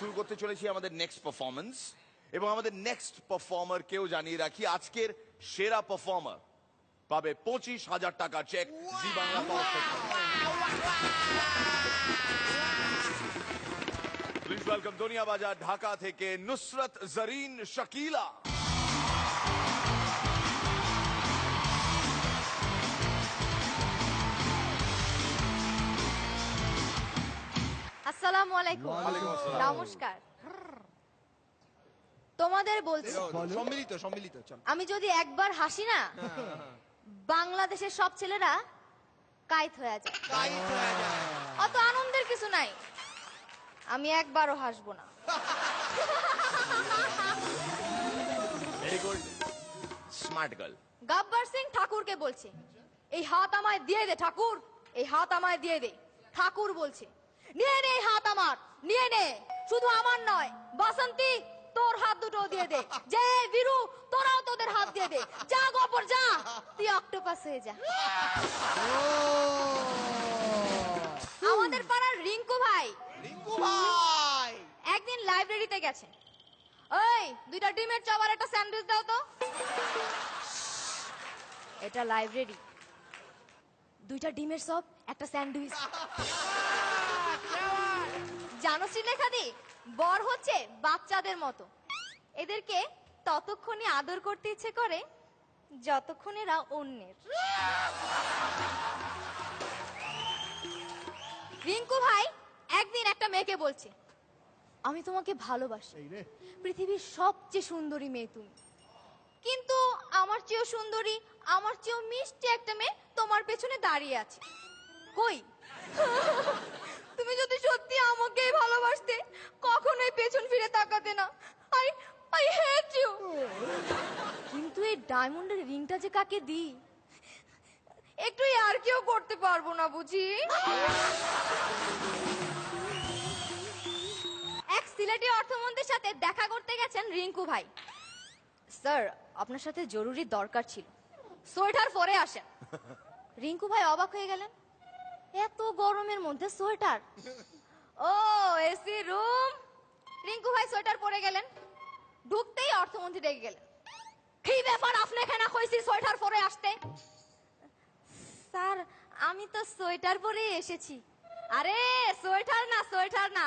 শুরু করতে চলেছি আমাদের নেক্সট পারফরমেন্স এবং আমাদের নেক্সট পারফর্মারকেও জানিয়ে রাখি আজকের সেরা পারফর্মার পাবে 25,000 টাকার চেক জি বাংলা তরফ থেকে। প্লিজ ওয়েলকাম দুনিয়া বাজার ঢাকা থেকে নুসরত জরিন শাকিলা। আসসালামু আলাইকুম। নমস্কার। তোমাদের বলছি সম্মিলিত চল। আমি যদি একবার হাসি না বাংলাদেশের সব ছেলেরা কাইত হয়ে যায়। অত আনন্দের কিছু নাই, আমি একবারও হাসবো না। Very good, smart girl. Gabbar Singh ঠাকুরকে বলছে, এই হাত আমায় দিয়ে দে ঠাকুর, এই হাত আমায় দিয়ে দে। ঠাকুর বলছে, নিয়ে নে এই হাত আমার, নিয়ে নে, শুধু আমার নয়, বাসন্তী তোর হাত দুটো দিয়ে দে, যে বীরু তোরাও তোদের হাত দিয়ে দে, যা গব্বর যা, তুই অক্টোপাস হয়ে যা। আমাদের পাড়ার রিঙ্কু ভাই একদিন লাইব্রেরিতে গেছে। ওই দুইটা ডিমের চপ আর একটা স্যান্ডউইচ দাও তো। এটা লাইব্রেরি, দুইটা ডিমের চপ একটা স্যান্ডউইচ। জানো শ্রীলেখাদি, বর হচ্ছে বাচ্চাদের মতো, এদেরকে ততক্ষণই আদর করতে ইচ্ছে করে যতক্ষণ এরা অন্যের। রিঙ্কু ভাই একদিন একটা মেয়েকে বলছে, আমি তোমাকে ভালোবাসি, পৃথিবীর সবচেয়ে সুন্দরী মেয়ে তুমি, কিন্তু আমার চেয়েও সুন্দরী, আমার চেয়েও মিষ্টি একটা মেয়ে তোমার পেছনে দাঁড়িয়ে আছে। কই? তুমি যদি সত্যি আমাকেই ভালোবাসতে কখনোই পেছন ফিরে তাকাতে না। I hate you. কিন্তু এই ডায়মন্ডের রিংটা যে কাকে দিই, একটু আর কেউ করতে পারবো না বুঝি। এক সিলেটি অর্থমন্ত্রীর সাথে দেখা করতে গেছেন রিঙ্কু ভাই। স্যার, আপনার সাথে জরুরি দরকার ছিল, সোয়েটার পরে আসেন। রিঙ্কু ভাই অবাক হয়ে গেলেন, এত গরমের মধ্যে সোয়েটার? ও এসি রুম। রিঙ্কু ভাই সোয়েটার পরে গেলেন, ঢুকতেই অর্থমন্ত্রী রেগে গেলেন, কি ব্যাপার আপনি এখানে কইছি সোয়েটার পরে আসতে? স্যার, আমি তো সোয়েটার পরে এসেছি। আরে সোয়েটার না, সোয়েটার না,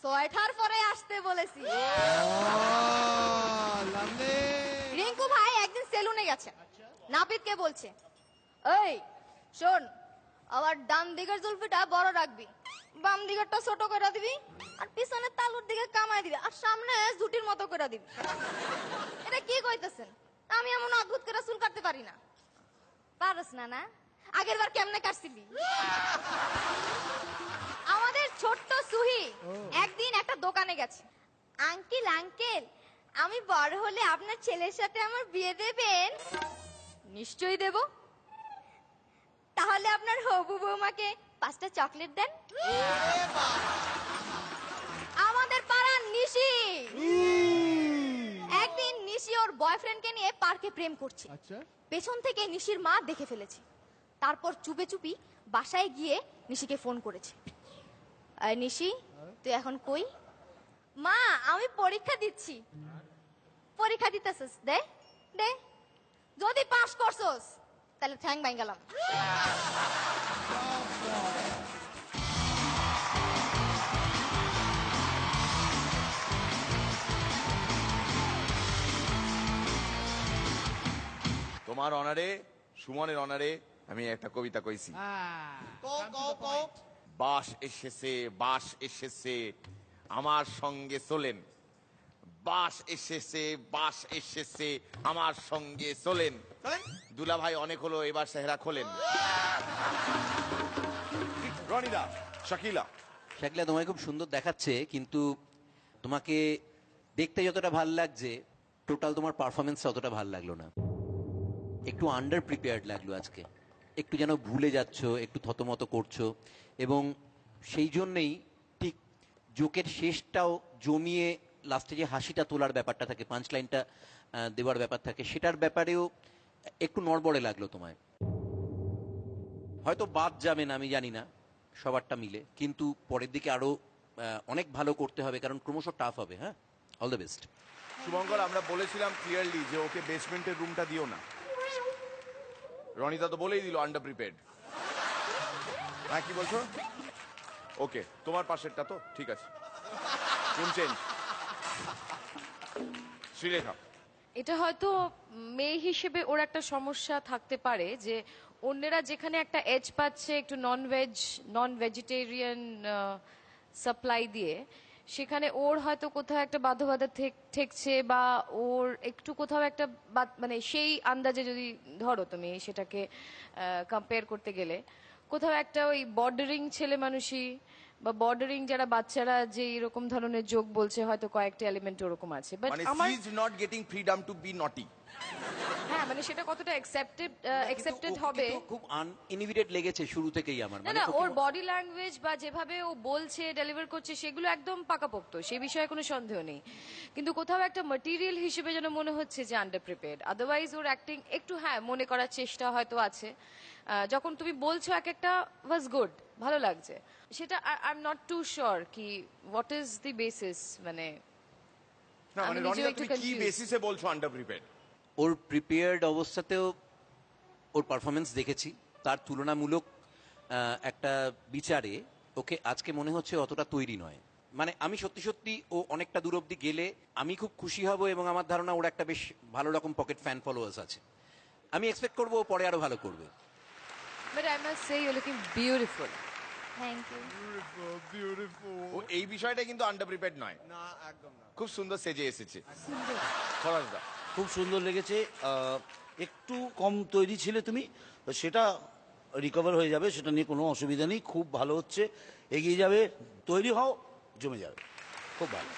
সোয়েটার পরে আসতে বলেছি। রিঙ্কু ভাই একদিন সেলুনে গেছে, নাপিতকে বলছে, এই শোন, আবার ডান দিকের জুলফিটা বড় রাখবি, বাম দিকেরটা ছোট করে দিবি, আর পিছনের তালুর দিকে কামাই দিবি, আর সামনে জুটির মতো করে দিবি। এটা কি কইতেছেন? আমি এমন অদ্ভুত করে চুল কাটতে পারি না। পারস না? না, আগের বার কেমনে কাটছিলি? আমাদের ছোট্ট সুহি একদিন একটা দোকানে গেছে। আঙ্কেল আঙ্কেল, আমি বড় হলে আপনার ছেলের সাথে আমার বিয়ে দেবেন? নিশ্চয়ই দেব। তাহলে আপনার হবু বৌমাকে 5টা চকলেট দেন। আমাদের পাড়ার নিশি একদিন নিশি ওর বয়ফ্রেন্ডকে নিয়ে পার্কে প্রেম করছে। পেছন থেকে নিশির মা দেখে ফেলেছে, তারপর চুপে চুপি বাসায় গিয়ে নিশিকে ফোন করেছে। নিশি, তুই এখন কই? মা, আমি পরীক্ষা দিচ্ছি। পরীক্ষা দিতেছিস? দে দে, যদি পাস করছস তাহলে থ্যাংক বাই গেলাম। তোমার অনারে, সুমনের অনারে আমি একটা কবিতা কইছি। বাস এসেছে, বাস এসেছে, আমার সঙ্গে চলেন। বাস এসেছে, বাস এসেছে, আমার সঙ্গে চলেন। দুলা ভাই অনেক হলো, এবার সেহরা খোলেন। রনিদা, শাকিলা। শাকিলা, তোমায় খুব সুন্দর দেখাচ্ছে, কিন্তু তোমাকে দেখতে যতটা ভাল লাগছে, টোটাল তোমার পারফরমেন্স অতটা ভাল লাগলো না। একটু আন্ডার প্রিপেয়ার্ড লাগলো আজকে, একটু যেন ভুলে যাচ্ছ, একটু থতমত করছো, এবং সেই জন্যেই ঠিক জোকের শেষটাও জমিয়ে লাস্টে যে হাসিটা তোলার ব্যাপারটা থাকে, পাঁচ লাইনটা দেওয়ার ব্যাপার থাকে, সেটার ব্যাপারেও একটু নড়বড়ে লাগলো তোমায়। হয়তো বাদ যাবে না, আমি জানি না সবারটা মিলে, কিন্তু পরের দিকে আরো অনেক ভালো করতে হবে, কারণ ক্রমশ টাফ হবে। হ্যাঁ, অল দ্য বেস্ট। শুভঙ্কর, আমরা বলেছিলাম ক্লিয়ারলি যে ওকে বেসমেন্টের রুমটা দিও না। রনিতা তো বলেই দিল আন্ডার প্রিপেয়ার্ড। হ্যাঁ, কি বলছো? ওকে, তোমার পাশেরটা তো ঠিক আছে। Room change. শ্রীলেখা। এটা হয়তো মেয়ে হিসেবে ওর একটা সমস্যা থাকতে পারে যে অন্যেরা যেখানে একটা এজ পাচ্ছে একটু নন ভেজিটেরিয়ান সাপ্লাই দিয়ে, সেখানে ওর হয়তো কোথাও একটা বাধ্যবাধা ঠেকছে, বা ওর একটু কোথাও একটা মানে সেই আন্দাজে যদি ধরো তুমি সেটাকে কম্পেয়ার করতে গেলে কোথাও একটা ওই বর্ডারিং ছেলে মানুষই বা বর্ডারিং যারা বাচ্চারা যে এরকম ধরনের যোগ বলছে, হয়তো কয়েকটা এলিমেন্ট ওরকম আছে। বাট মানে আমার she is not getting freedom to be naughty. হ্যাঁ, মানে সেটা কতটা অ্যাকসেপ্টেড হবে। খুব আনইনভিটেড লেগেছে শুরু থেকেই আমার। না না, ওর বডি ল্যাঙ্গুয়েজ বা যেভাবে ও বলছে ডেলিভার করছে সেগুলো একদম পাকাপোক্ত, সে বিষয়ে কোনো সন্দেহ নেই। কিন্তু কোথাও একটা ম্যাটেরিয়াল হিসেবে যেন মনে হচ্ছে যে আন্ডার প্রিপেয়ার্ড। আদারওয়াইজ ওর অ্যাক্টিং একটু হ্যাঁ মনে করার চেষ্টা হয়তো আছে। যখন তুমি বলছো এক একটা ওয়াজ গুড, ভালো লাগছে, সেটা I am not too sure কি হোয়াট ইজ দি বেসিস। মানে না, মানে আমি নিজেও রনিতা একটু তুমি কি confused। বেসিসে বলছো আন্ডার প্রিপেয়ার্ড? ওর প্রিপেয়ার্ড অবস্থাতেও ওর পারফরমেন্স দেখেছি, তার তুলনামূলক একটা বিচারে ওকে আজকে মনে হচ্ছে অতটা তৈরি নয়। মানে আমি সত্যি সত্যি ও অনেকটা দূর অব্দি গেলে আমি খুব খুশি হব, এবং আমার ধারণা ওর একটা বেশ ভালো রকম পকেট ফ্যান ফলোয়ার্স আছে। আমি এক্সপেক্ট করবো ও পরে আরো ভালো করবে। But I must say you looking beautiful. Thank you. ও এই বিষয়টা কিন্তু আন্ডার প্রিপেয়ার্ড নয়। না, একদম না। খুব সুন্দর সেজে এসেছে। স্বরাজদা। খুব সুন্দর লেগেছে। একটু কম তৈরি ছিলে তুমি, তো সেটা রিকভার হয়ে যাবে, সেটা নিয়ে কোনো অসুবিধা নেই। খুব ভালো হচ্ছে, এগিয়ে যাবে, তৈরি হও, জমে যাবে, খুব ভালো।